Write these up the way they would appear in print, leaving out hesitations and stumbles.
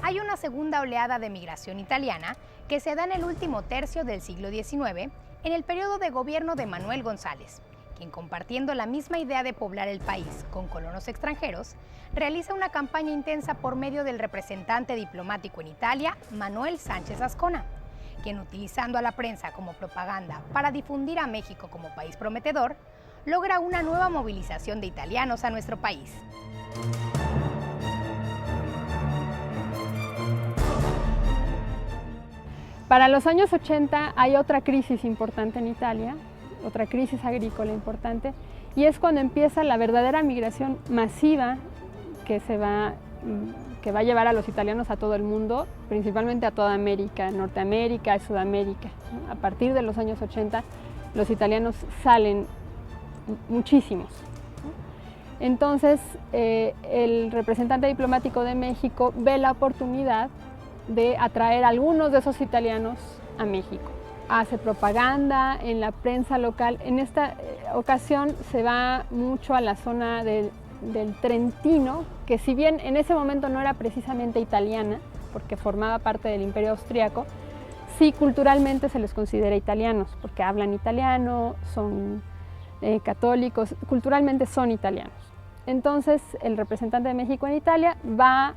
Hay una segunda oleada de migración italiana que se da en el último tercio del siglo XIX, en el periodo de gobierno de Manuel González, quien, compartiendo la misma idea de poblar el país con colonos extranjeros, realiza una campaña intensa por medio del representante diplomático en Italia, Manuel Sánchez Ascona, quien, utilizando a la prensa como propaganda para difundir a México como país prometedor, logra una nueva movilización de italianos a nuestro país. Para los años 80 hay otra crisis importante en Italia, otra crisis agrícola importante, y es cuando empieza la verdadera migración masiva que va a llevar a los italianos a todo el mundo, principalmente a toda América, Norteamérica y Sudamérica. A partir de los años 80 los italianos salen muchísimos. Entonces el representante diplomático de México ve la oportunidad de atraer a algunos de esos italianos a México. Hace propaganda en la prensa local. En esta ocasión se va mucho a la zona del Trentino, que si bien en ese momento no era precisamente italiana, porque formaba parte del Imperio Austriaco, sí culturalmente se les considera italianos, porque hablan italiano, son católicos, culturalmente son italianos. Entonces el representante de México en Italia va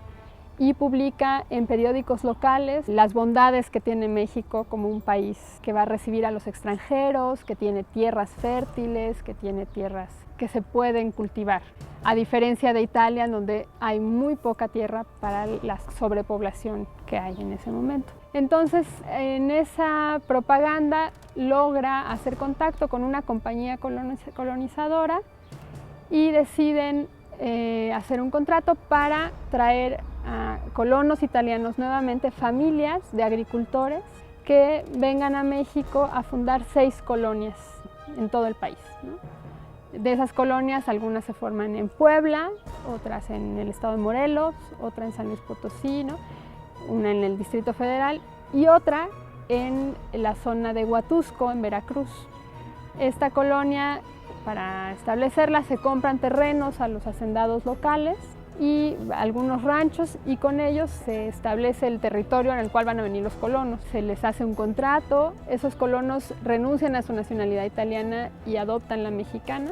y publica en periódicos locales las bondades que tiene México como un país que va a recibir a los extranjeros, que tiene tierras fértiles, que tiene tierras que se pueden cultivar, a diferencia de Italia, donde hay muy poca tierra para la sobrepoblación que hay en ese momento. Entonces, en esa propaganda logra hacer contacto con una compañía colonizadora y deciden hacer un contrato para traer a colonos italianos, nuevamente familias de agricultores, que vengan a México a fundar 6 colonias en todo el país, ¿no? De esas colonias, algunas se forman en Puebla, otras en el estado de Morelos, otra en San Luis Potosí, ¿no? Una en el Distrito Federal y otra en la zona de Huatusco, en Veracruz. Esta colonia, para establecerla, se compran terrenos a los hacendados locales y algunos ranchos, y con ellos se establece el territorio en el cual van a venir los colonos. Se les hace un contrato, esos colonos renuncian a su nacionalidad italiana y adoptan la mexicana,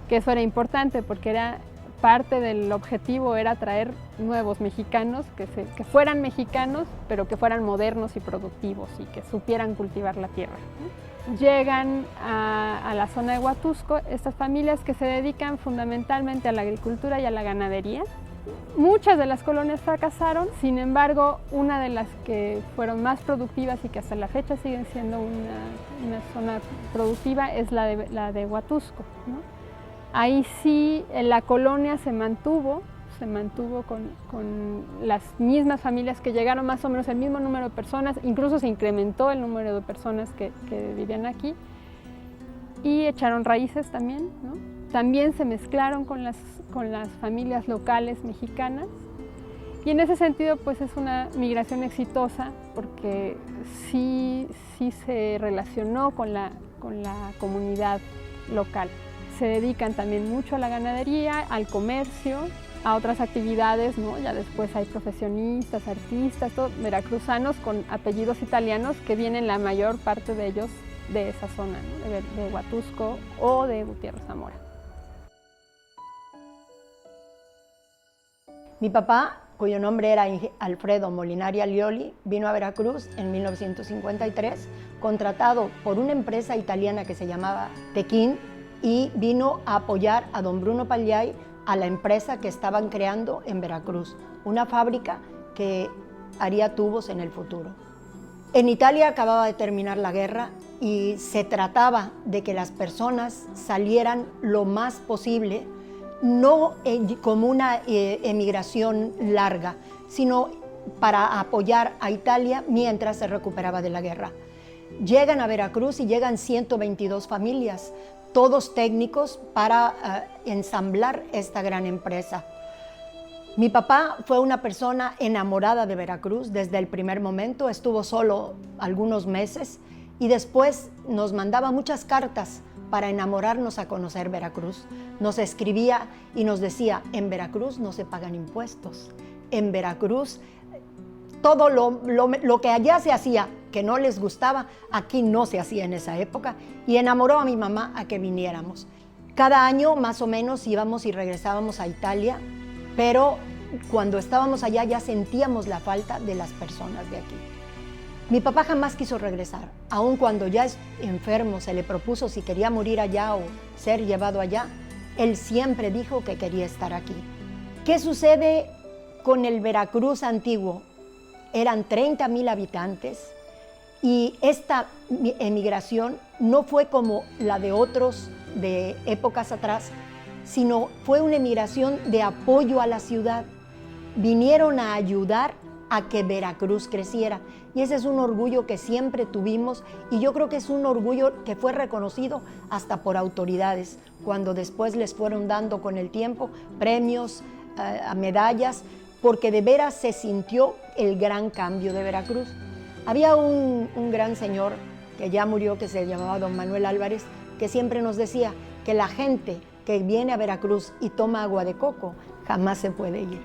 que eso era importante porque era parte del objetivo, era traer nuevos mexicanos que fueran mexicanos, pero que fueran modernos y productivos y que supieran cultivar la tierra. Llegan a la zona de Huatusco estas familias que se dedican fundamentalmente a la agricultura y a la ganadería. Muchas de las colonias fracasaron, sin embargo, una de las que fueron más productivas y que hasta la fecha siguen siendo una zona productiva es la de Huatusco, ¿no? Ahí sí la colonia se mantuvo con las mismas familias que llegaron, más o menos el mismo número de personas, incluso se incrementó el número de personas que vivían aquí, y echaron raíces también, ¿no? También se mezclaron con las familias locales mexicanas, y en ese sentido pues es una migración exitosa porque sí se relacionó con la comunidad local. Se dedican también mucho a la ganadería, al comercio, a otras actividades, ¿no? Ya después hay profesionistas, artistas, veracruzanos con apellidos italianos que vienen la mayor parte de ellos de esa zona, ¿no? de Huatusco o de Gutiérrez Zamora. Mi papá, cuyo nombre era Alfredo Molinari Alioli, vino a Veracruz en 1953, contratado por una empresa italiana que se llamaba Tequín, y vino a apoyar a don Bruno Pagliai a la empresa que estaban creando en Veracruz, una fábrica que haría tubos en el futuro. En Italia acababa de terminar la guerra y se trataba de que las personas salieran lo más posible, no como una emigración larga, sino para apoyar a Italia mientras se recuperaba de la guerra. Llegan a Veracruz y llegan 122 familias, todos técnicos para ensamblar esta gran empresa. Mi papá fue una persona enamorada de Veracruz desde el primer momento, estuvo solo algunos meses y después nos mandaba muchas cartas para enamorarnos a conocer Veracruz. Nos escribía y nos decía, en Veracruz no se pagan impuestos, en Veracruz todo lo que allá se hacía, que no les gustaba, aquí no se hacía en esa época, y enamoró a mi mamá a que viniéramos. Cada año más o menos íbamos y regresábamos a Italia, pero cuando estábamos allá ya sentíamos la falta de las personas de aquí. Mi papá jamás quiso regresar, aun cuando ya enfermo se le propuso si quería morir allá o ser llevado allá, él siempre dijo que quería estar aquí. ¿Qué sucede con el Veracruz antiguo? Eran 30,000 habitantes y esta emigración no fue como la de otros de épocas atrás, sino fue una emigración de apoyo a la ciudad. Vinieron a ayudar a que Veracruz creciera. Y ese es un orgullo que siempre tuvimos y yo creo que es un orgullo que fue reconocido hasta por autoridades, cuando después les fueron dando con el tiempo premios, medallas, porque de veras se sintió el gran cambio de Veracruz. Había un gran señor que ya murió, que se llamaba don Manuel Álvarez, que siempre nos decía que la gente que viene a Veracruz y toma agua de coco jamás se puede ir.